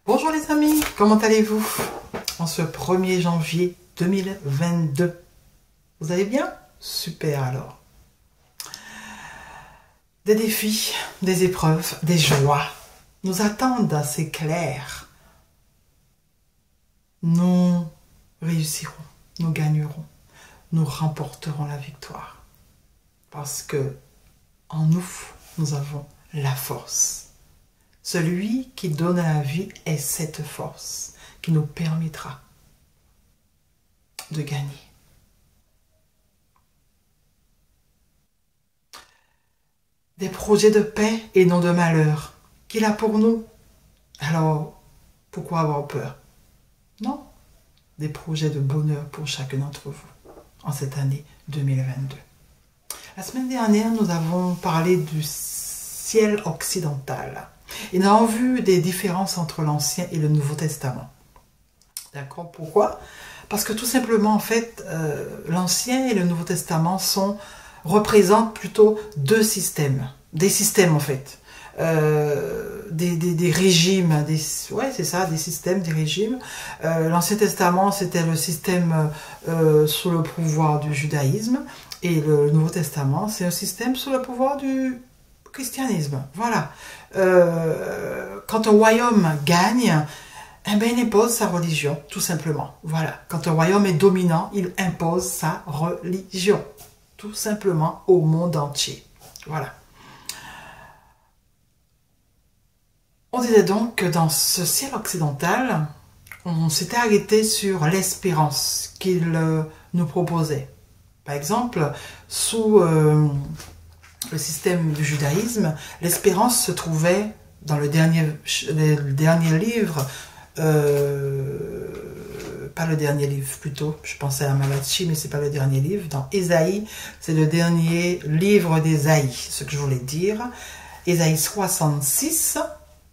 Bonjour les amis, comment allez-vous en ce 1er janvier 2022? Vous allez bien? Super alors. Des défis, des épreuves, des joies nous attendent, c'est clair. Nous réussirons, nous gagnerons, nous remporterons la victoire. Parce que en nous, nous avons la force. Celui qui donne la vie est cette force qui nous permettra de gagner. Des projets de paix et non de malheur qu'il a pour nous. Alors, pourquoi avoir peur? Non, des projets de bonheur pour chacun d'entre vous en cette année 2022. La semaine dernière, nous avons parlé du ciel occidental. Et nous avons vu des différences entre l'Ancien et le Nouveau Testament. D'accord? Pourquoi? Parce que tout simplement, en fait, l'Ancien et le Nouveau Testament représentent plutôt deux systèmes. Des systèmes, en fait. Des régimes. Ouais, c'est ça, des systèmes, des régimes. L'Ancien Testament, c'était le système sous le pouvoir du judaïsme. Et le Nouveau Testament, c'est un système sous le pouvoir du christianisme. Voilà. Quand un royaume gagne, eh bien, il impose sa religion, tout simplement. Voilà. Quand un royaume est dominant, il impose sa religion, tout simplement au monde entier. Voilà. On disait donc que dans ce ciel occidental, on s'était arrêté sur l'espérance qu'il nous proposait. Par exemple, sous le système du judaïsme, l'espérance se trouvait dans le dernier livre, pas le dernier livre plutôt, je pensais à Malachi, mais c'est pas le dernier livre, dans Ésaïe, c'est le dernier livre d'Ésaïe, ce que je voulais dire. Ésaïe 66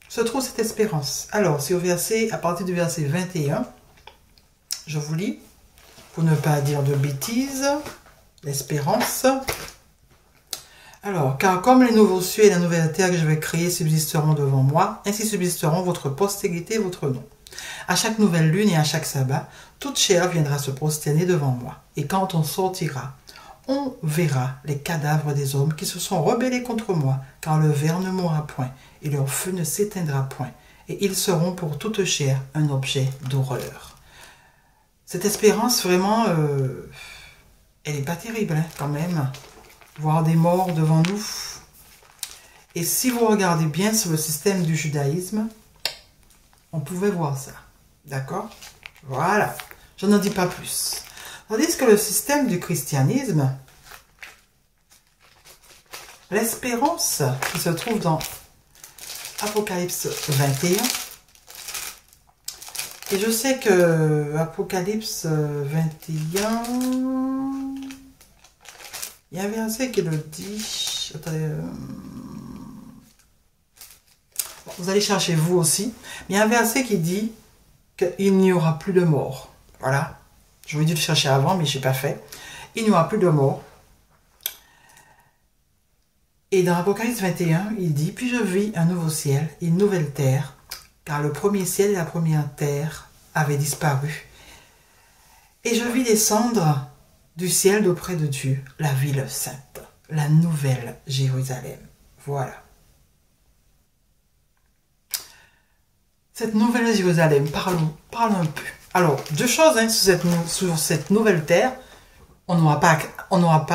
se trouve cette espérance. Alors, c'est à partir du verset 21, je vous lis, pour ne pas dire de bêtises, l'espérance. Alors, car comme les nouveaux cieux et la nouvelle terre que je vais créer subsisteront devant moi, ainsi subsisteront votre postérité et votre nom. À chaque nouvelle lune et à chaque sabbat, toute chair viendra se prosterner devant moi. Et quand on sortira, on verra les cadavres des hommes qui se sont rebellés contre moi, car le ver ne mourra point, et leur feu ne s'éteindra point, et ils seront pour toute chair un objet d'horreur. Cette espérance, vraiment, elle n'est pas terrible, hein, quand même. Voir des morts devant nous. Et si vous regardez bien sur le système du judaïsme, on pouvait voir ça. D'accord? Voilà. Je n'en dis pas plus. Tandis que le système du christianisme, l'espérance qui se trouve dans Apocalypse 21, et je sais que Apocalypse 21... il y a un verset qui le dit. Attendez, vous allez chercher vous aussi. Mais il y a un verset qui dit qu'il n'y aura plus de mort. Voilà. J'aurais dû le chercher avant, mais je n'ai pas fait. Il n'y aura plus de mort. Et dans Apocalypse 21, il dit, puis je vis un nouveau ciel et une nouvelle terre, car le premier ciel et la première terre avaient disparu. Et je vis descendre du ciel d'auprès de Dieu, la ville sainte, la nouvelle Jérusalem. Voilà. Cette nouvelle Jérusalem, parlons un peu. Alors, deux choses hein, sur cette nouvelle terre, on n'aura pas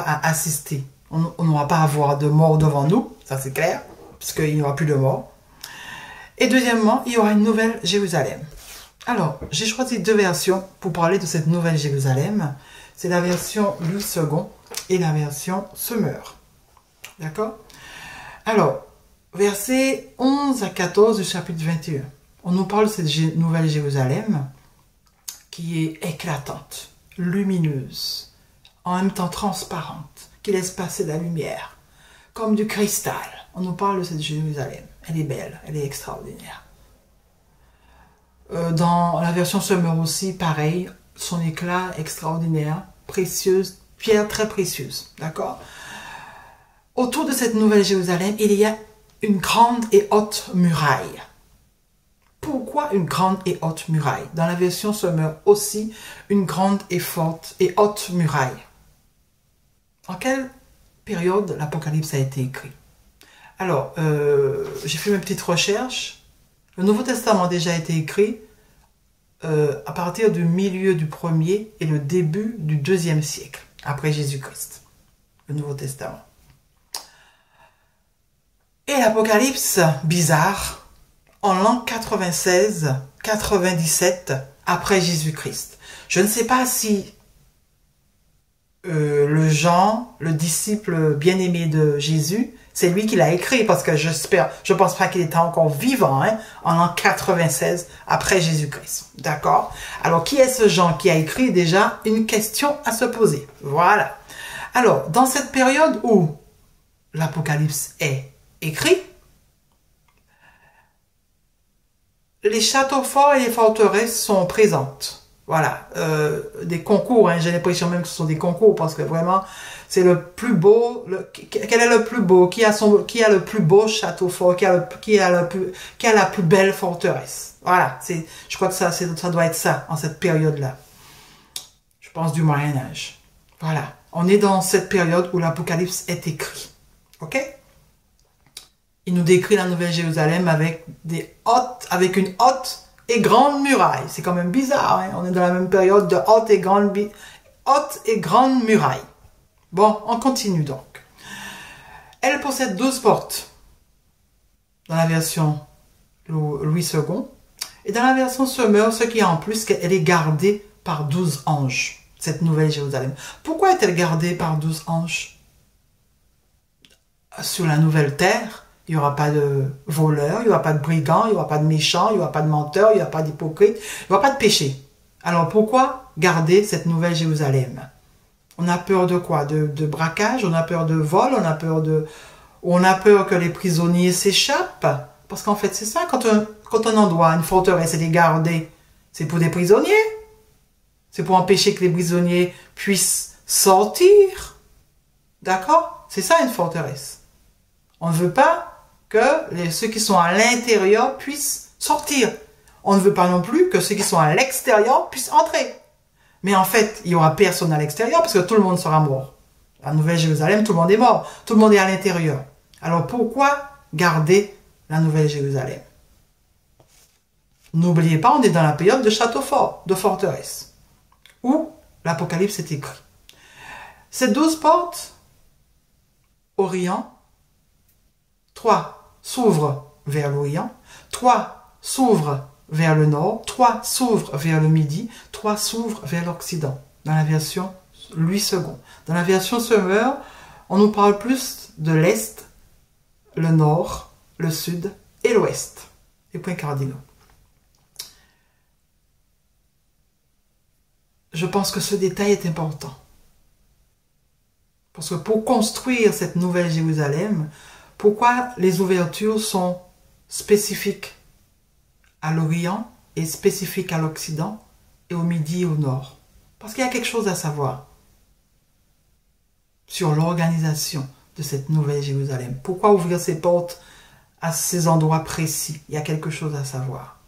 à assister, on n'aura pas à avoir de mort devant nous, ça c'est clair, puisqu'il n'y aura plus de mort. Et deuxièmement, il y aura une nouvelle Jérusalem. Alors, j'ai choisi deux versions pour parler de cette nouvelle Jérusalem. C'est la version Louis II et la version Semeur. D'accord? Alors, versets 11 à 14 du chapitre 21. On nous parle de cette nouvelle Jérusalem qui est éclatante, lumineuse, en même temps transparente, qui laisse passer la lumière, comme du cristal. On nous parle de cette Jérusalem. Elle est belle, elle est extraordinaire. Dans la version Semeur aussi, pareil, son éclat extraordinaire, précieuse, pierre très précieuse, d'accord? Autour de cette nouvelle Jérusalem, il y a une grande et haute muraille. pourquoi une grande et haute muraille? Dans la version Sommer aussi, une grande et forte et haute muraille. En quelle période l'Apocalypse a été écrit? Alors, j'ai fait mes petites recherches. Le Nouveau Testament a déjà été écrit à partir du milieu du 1er et le début du 2e siècle, après Jésus-Christ. Le Nouveau Testament. Et l'Apocalypse, bizarre, en l'an 96-97 après Jésus-Christ. Je ne sais pas si le Jean, le disciple bien-aimé de Jésus, c'est lui qui l'a écrit, parce que je pense pas qu'il était encore vivant, hein, en l'an 96 après Jésus-Christ. D'accord? Alors, qui est ce Jean qui a écrit? Déjà, une question à se poser. Voilà. Alors, dans cette période où l'Apocalypse est écrit, les châteaux forts et les forteresses sont présentes. Voilà, des concours, hein, j'ai l'impression même que ce sont des concours, parce que vraiment, c'est le plus beau, quel est le plus beau, qui a le plus beau château fort, qui a la plus belle forteresse. Voilà, je crois que ça doit être ça, en cette période-là. Je pense du Moyen-Âge. Voilà, on est dans cette période où l'Apocalypse est écrit. Ok? Il nous décrit la Nouvelle Jérusalem avec une haute et grande muraille. C'est quand même bizarre, hein? On est dans la même période de haute et grande muraille. Bon, on continue donc. Elle possède 12 portes dans la version Louis II. Et dans la version Sommer, ce qui est en plus, qu'elle est gardée par 12 anges, cette Nouvelle Jérusalem. Pourquoi est-elle gardée par 12 anges? Sur la nouvelle terre, il n'y aura pas de voleurs, il n'y aura pas de brigands, il n'y aura pas de méchants, il n'y aura pas de menteurs, il n'y aura pas d'hypocrites, il n'y aura pas de péché. Alors pourquoi garder cette Nouvelle Jérusalem? On a peur de quoi? De braquage, on a peur de vol, on a peur que les prisonniers s'échappent. Parce qu'en fait, c'est ça, quand un endroit, une forteresse, elle est gardée, c'est pour des prisonniers. C'est pour empêcher que les prisonniers puissent sortir. D'accord? C'est ça une forteresse. On ne veut pas que ceux qui sont à l'intérieur puissent sortir. On ne veut pas non plus que ceux qui sont à l'extérieur puissent entrer. Mais en fait, il n'y aura personne à l'extérieur parce que tout le monde sera mort. La Nouvelle Jérusalem, tout le monde est mort. Tout le monde est à l'intérieur. Alors pourquoi garder la Nouvelle Jérusalem? N'oubliez pas, on est dans la période de château fort, de forteresse, où l'Apocalypse est écrit. Ces 12 portes, Orient, 3 s'ouvrent vers l'Orient, 3 s'ouvrent vers le nord, 3 s'ouvrent vers le midi, 3 s'ouvrent vers l'Occident, dans la version Louis II. Dans la version Sommer, on nous parle plus de l'Est, le Nord, le Sud et l'Ouest, les points cardinaux. Je pense que ce détail est important. Parce que pour construire cette Nouvelle Jérusalem, pourquoi les ouvertures sont spécifiques à l'Orient et spécifiques à l'Occident et au Midi et au Nord? Parce qu'il y a quelque chose à savoir sur l'organisation de cette Nouvelle Jérusalem. Pourquoi ouvrir ces portes à ces endroits précis? Il y a quelque chose à savoir.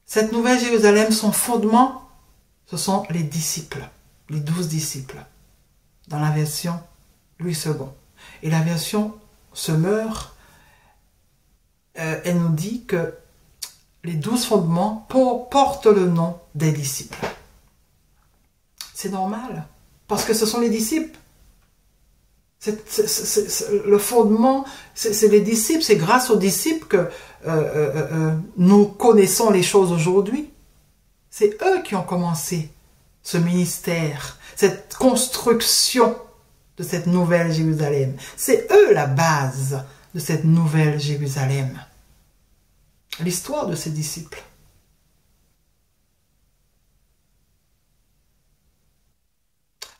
Cette Nouvelle Jérusalem, son fondement, ce sont les disciples, les 12 disciples, dans la version Louis II. Et la version Sommer, elle nous dit que les 12 fondements portent le nom des disciples. C'est normal, parce que ce sont les disciples. Le fondement, c'est les disciples, c'est grâce aux disciples que nous connaissons les choses aujourd'hui. C'est eux qui ont commencé ce ministère, cette construction de cette Nouvelle Jérusalem. C'est eux la base de cette Nouvelle Jérusalem. L'histoire de ces disciples.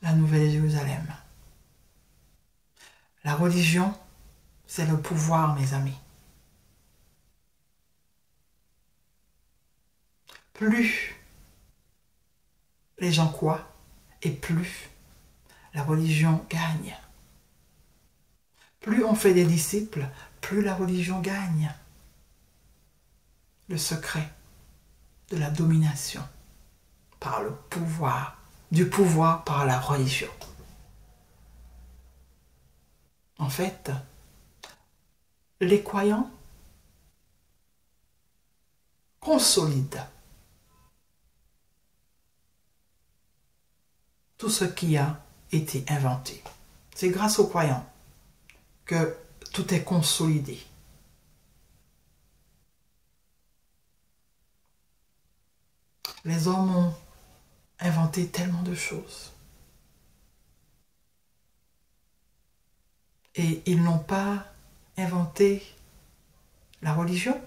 La Nouvelle Jérusalem. La religion, c'est le pouvoir, mes amis. Plus les gens croient et plus la religion gagne. Plus on fait des disciples, plus la religion gagne. le secret de la domination par le pouvoir, du pouvoir par la religion. En fait, les croyants consolident tout ce qui a été inventé. C'est grâce aux croyants que tout est consolidé. Les hommes ont inventé tellement de choses. Et ils n'ont pas inventé la religion.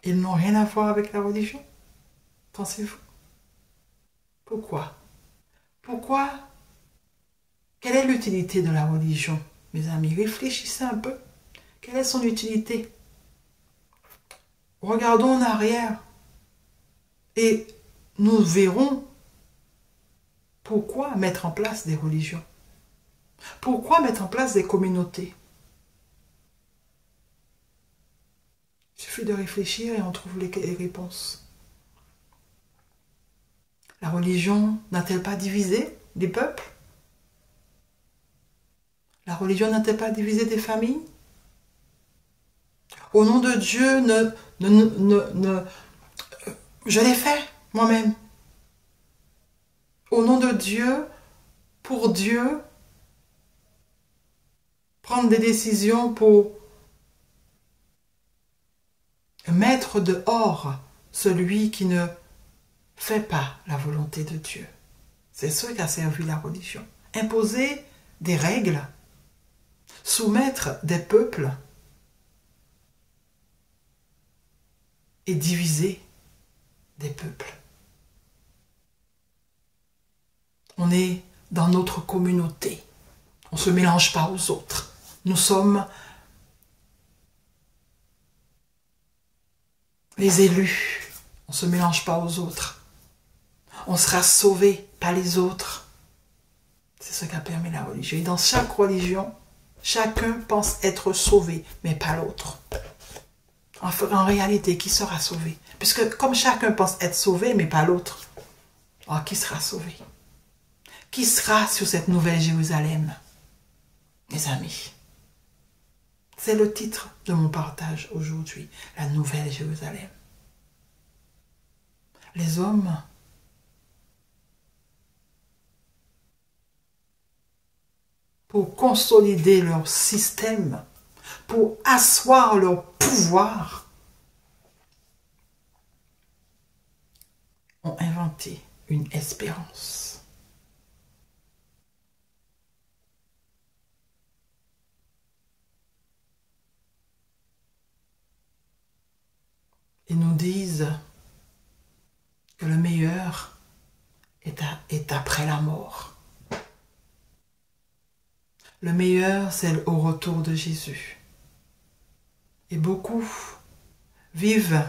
Ils n'ont rien à voir avec la religion. Pensez-vous? Pourquoi? Pourquoi? Quelle est l'utilité de la religion, mes amis? Réfléchissez un peu. Quelle est son utilité? Regardons en arrière et nous verrons pourquoi mettre en place des religions. Pourquoi mettre en place des communautés? Il suffit de réfléchir et on trouve les réponses. La religion n'a-t-elle pas divisé des peuples? La religion n'a-t-elle pas divisé des familles? Au nom de Dieu, je l'ai fait moi-même. Au nom de Dieu, pour Dieu, prendre des décisions pour mettre dehors celui qui ne fait pas la volonté de Dieu. C'est ce qu'a servi la religion. Imposer des règles, soumettre des peuples et diviser des peuples. On est dans notre communauté. On ne se mélange pas aux autres. Nous sommes les élus. On ne se mélange pas aux autres. On sera sauvé, pas les autres. C'est ce qu'a permis la religion. Et dans chaque religion, chacun pense être sauvé, mais pas l'autre. En réalité, qui sera sauvé? Puisque comme chacun pense être sauvé, mais pas l'autre, alors qui sera sauvé? Qui sera sur cette nouvelle Jérusalem? Mes amis, c'est le titre de mon partage aujourd'hui, la nouvelle Jérusalem. Les hommes pour consolider leur système, pour asseoir leur pouvoir, ont inventé une espérance. Ils nous disent que le meilleur est après la mort. Le meilleur, c'est au retour de Jésus. Et beaucoup vivent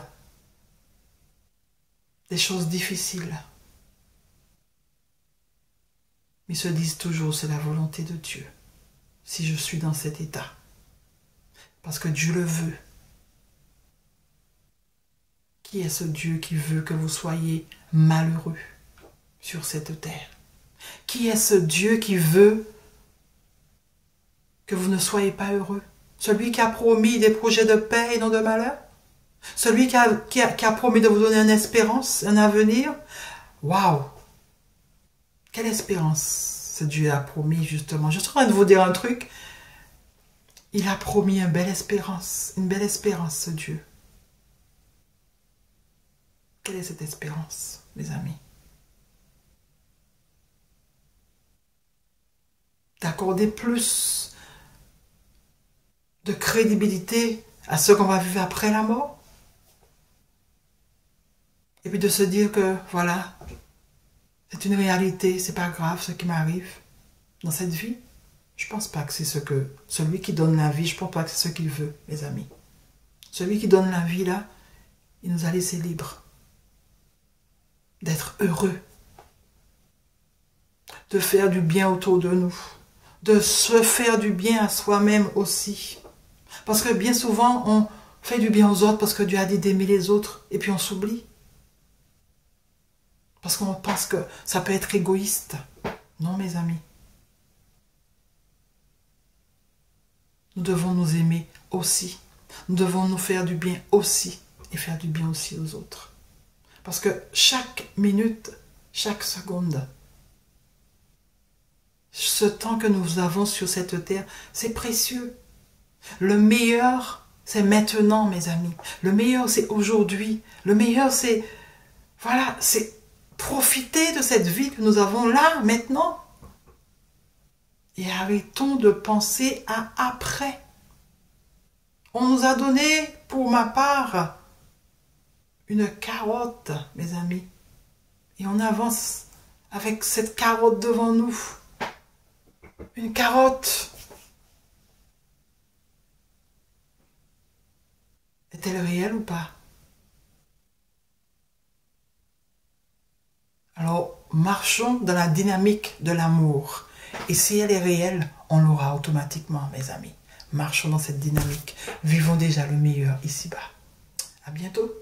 des choses difficiles. Mais se disent toujours, c'est la volonté de Dieu, si je suis dans cet état. Parce que Dieu le veut. Qui est ce Dieu qui veut que vous soyez malheureux sur cette terre? Qui est ce Dieu qui veut que vous ne soyez pas heureux? Celui qui a promis des projets de paix et non de malheur? Celui qui a promis de vous donner une espérance, un avenir? Waouh! Quelle espérance ce Dieu a promis justement. Je suis en train de vous dire un truc. Il a promis une belle espérance, ce Dieu. Quelle est cette espérance, mes amis? D'accorder plus de crédibilité à ce qu'on va vivre après la mort? Et puis de se dire que, voilà, c'est une réalité, c'est pas grave ce qui m'arrive dans cette vie. Je pense pas que c'est celui qui donne la vie, je pense pas que c'est ce qu'il veut, mes amis. Celui qui donne la vie, là, il nous a laissés libres d'être heureux, de faire du bien autour de nous, de se faire du bien à soi-même aussi. Parce que bien souvent, fait du bien aux autres parce que Dieu a dit d'aimer les autres et puis on s'oublie. Parce qu'on pense que ça peut être égoïste. Non, mes amis. Nous devons nous aimer aussi. Nous devons nous faire du bien aussi. Et faire du bien aussi aux autres. Parce que chaque minute, chaque seconde, ce temps que nous avons sur cette terre, c'est précieux. Le meilleur, c'est maintenant, mes amis. Le meilleur, c'est aujourd'hui. Le meilleur, c'est... Voilà, c'est profiter de cette vie que nous avons là, maintenant. Et arrêtons de penser à après. On nous a donné, pour ma part, une carotte, mes amis. Et on avance avec cette carotte devant nous. Une carotte. Est-elle réelle ou pas? Alors, marchons dans la dynamique de l'amour. Et si elle est réelle, on l'aura automatiquement, mes amis. Marchons dans cette dynamique. Vivons déjà le meilleur ici-bas. À bientôt.